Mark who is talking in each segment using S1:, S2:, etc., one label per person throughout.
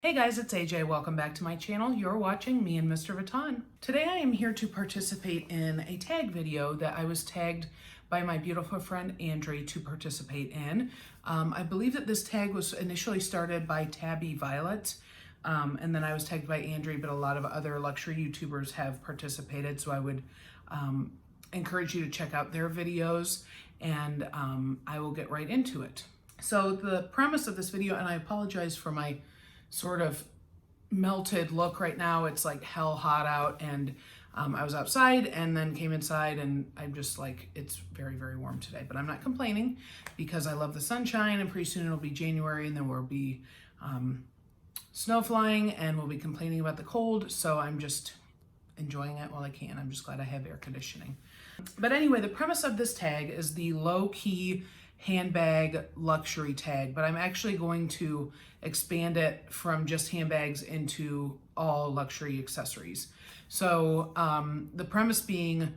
S1: Hey guys, it's AJ. Welcome back to my channel. You're watching me and Mr. Vuitton. Today I am here to participate in a tag video that I was tagged by my beautiful friend Andri to participate in. I believe that this tag was initially started by Tabby Violet, and then I was tagged by Andri, but a lot of other luxury YouTubers have participated, so I would encourage you to check out their videos, and I will get right into it. So the premise of this video, and I apologize for my sort of melted look right now. It's like hell hot out, and I was outside and then came inside, and I'm just like, it's very, very warm today, but I'm not complaining because I love the sunshine, and pretty soon it'll be January and then we'll be snow flying and we'll be complaining about the cold. So I'm just enjoying it while I can. I'm just glad I have air conditioning. But anyway, the premise of this tag is the low-key handbag luxury tag, but I'm actually going to expand it from just handbags into all luxury accessories. So the premise being,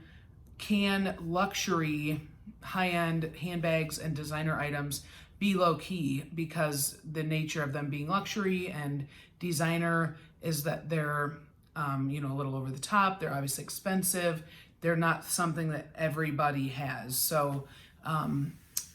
S1: can luxury high-end handbags and designer items be low-key? Because the nature of them being luxury and designer is that they're a little over the top. They're obviously expensive. They're not something that everybody has. So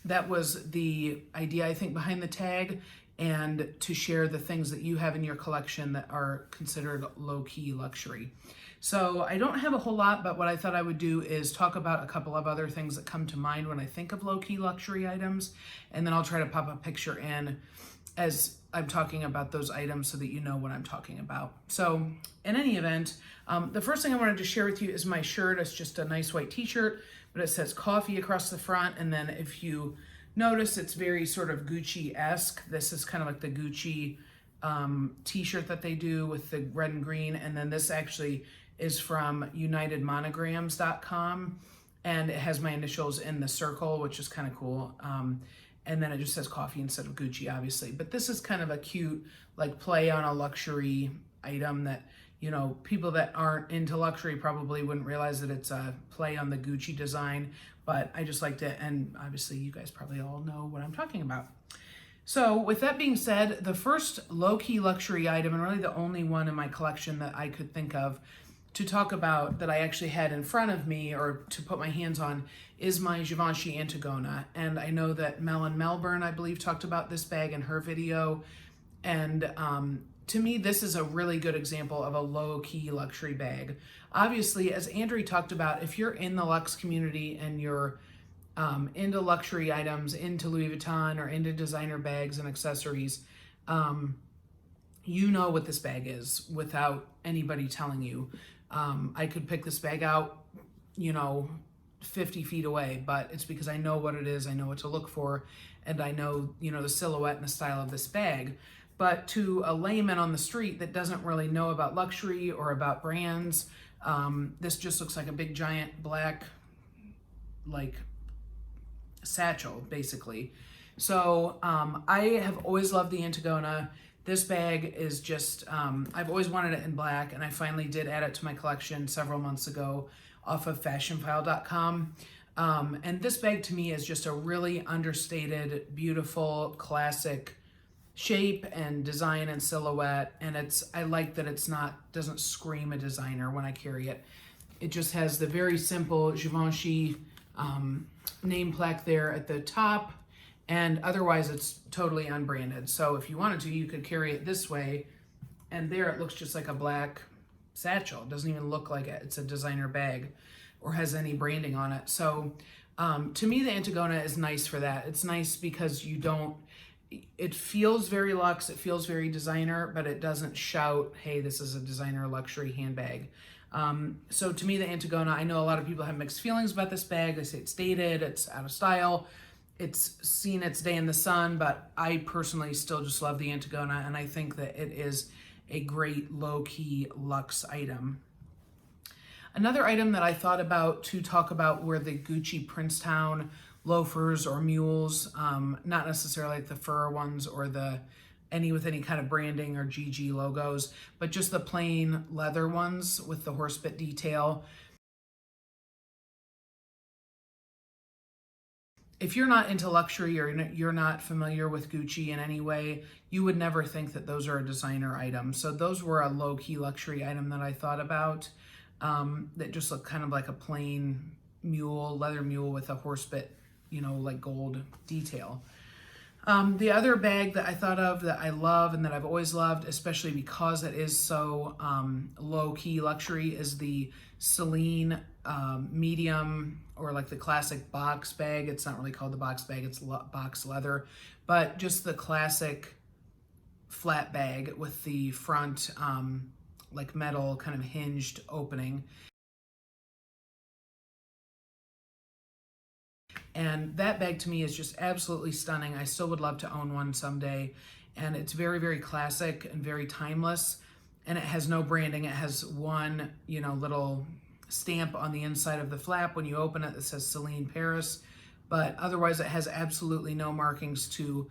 S1: that was the idea, I think, behind the tag, and to share the things that you have in your collection that are considered low-key luxury. So I don't have a whole lot, but what I thought I would do is talk about a couple of other things that come to mind when I think of low-key luxury items, and then I'll try to pop a picture in as I'm talking about those items so that you know what I'm talking about. So in any event, the first thing I wanted to share with you is my shirt. It's just a nice white t-shirt, but it says coffee across the front. And then if you notice, it's very sort of Gucci-esque. This is kind of like the Gucci t-shirt that they do with the red and green. And then this actually is from UnitedMonograms.com. And it has my initials in the circle, which is kind of cool. And then it just says coffee instead of Gucci, obviously. But this is kind of a cute, like, play on a luxury item that, people that aren't into luxury probably wouldn't realize that it's a play on the Gucci design. But I just liked it, and obviously you guys probably all know what I'm talking about. So with that being said, the first low-key luxury item, and really the only one in my collection that I could think of to talk about that I actually had in front of me or to put my hands on, is my Givenchy Antigona. And I know that Melbourne, I believe, talked about this bag in her video. And to me, this is a really good example of a low-key luxury bag. Obviously, as Andri talked about, if you're in the luxe community and you're into luxury items, into Louis Vuitton or into designer bags and accessories, you know what this bag is without anybody telling you. I could pick this bag out, 50 feet away, but it's because I know what it is, I know what to look for, and I know, the silhouette and the style of this bag. But to a layman on the street that doesn't really know about luxury or about brands, this just looks like a big giant black, satchel, basically. So I have always loved the Antigona. This bag is just, I've always wanted it in black, and I finally did add it to my collection several months ago off of fashionfile.com. And this bag to me is just a really understated, beautiful, classic shape and design and silhouette. And I like that it's doesn't scream a designer when I carry it. It just has the very simple Givenchy name plaque there at the top. And otherwise it's totally unbranded. So if you wanted to, you could carry it this way, and there it looks just like a black satchel. It doesn't even look like it's a designer bag or has any branding on it. So to me, the Antigona is nice for that. It's nice because it feels very luxe, it feels very designer, but it doesn't shout, hey, this is a designer luxury handbag. So to me, the Antigona, I know a lot of people have mixed feelings about this bag. They say it's dated, it's out of style, it's seen its day in the sun, but I personally still just love the Antigona, and I think that it is a great low-key luxe item. Another item that I thought about to talk about were the Gucci Princetown loafers or mules, not necessarily like the fur ones or with any kind of branding or GG logos, but just the plain leather ones with the horsebit detail. if you're not into luxury or you're not familiar with Gucci in any way, you would never think that those are a designer item. So those were a low-key luxury item that I thought about, that just looked kind of like a plain mule, leather mule with a horse bit, you know, like gold detail. The other bag that I thought of that I love and that I've always loved, especially because it is so low-key luxury, is the Celine medium, or like the classic box bag. It's not really called the box bag, it's box leather, but just the classic flat bag with the front like metal kind of hinged opening. And that bag to me is just absolutely stunning. I still would love to own one someday. And it's very, very classic and very timeless. And it has no branding. It has one, you know, little stamp on the inside of the flap when you open it that says Celine Paris. But otherwise it has absolutely no markings to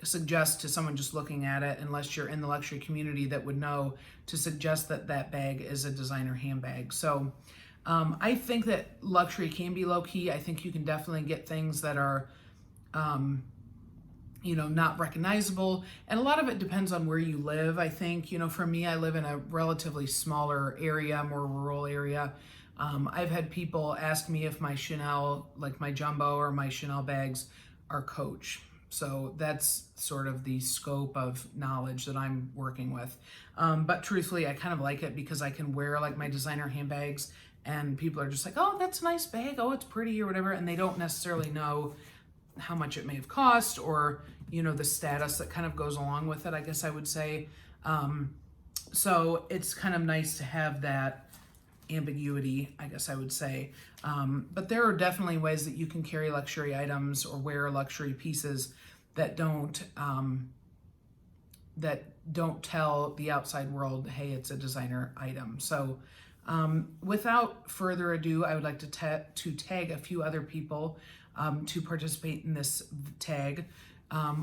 S1: suggest to someone just looking at it, unless you're in the luxury community, that would know to suggest that that bag is a designer handbag. So I think that luxury can be low-key. I think you can definitely get things that are, you know, not recognizable. And a lot of it depends on where you live. I think, you know, for me, I live in a relatively smaller area, more rural area. I've had people ask me if my Chanel, like my jumbo or my Chanel bags, are Coach. So that's sort of the scope of knowledge that I'm working with. But truthfully, I kind of like it because I can wear like my designer handbags and people are just like, oh, that's a nice bag, oh, it's pretty or whatever. And they don't necessarily know how much it may have cost, or, you know, the status that kind of goes along with it, I guess I would say. So it's kind of nice to have that ambiguity, I guess I would say. But there are definitely ways that you can carry luxury items or wear luxury pieces that don't tell the outside world, hey, it's a designer item. So without further ado, I would like to tag a few other people to participate in this tag.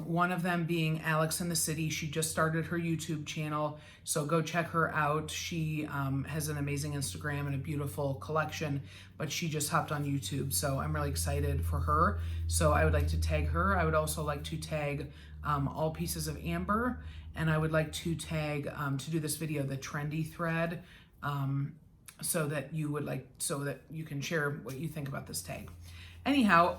S1: One of them being Alex in the City. She just started her YouTube channel, so go check her out. She has an amazing Instagram and a beautiful collection, but she just hopped on YouTube, so I'm really excited for her. So I would like to tag her. I would also like to tag All Pieces of Amber, and I would like to tag, to do this video, the Trendy Thread, so that you can share what you think about this tag. Anyhow,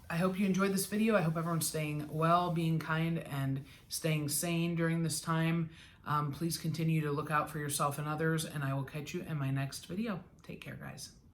S1: I hope you enjoyed this video. I hope everyone's staying well, being kind, and staying sane during this time. Please continue to look out for yourself and others, and I will catch you in my next video. Take care, guys.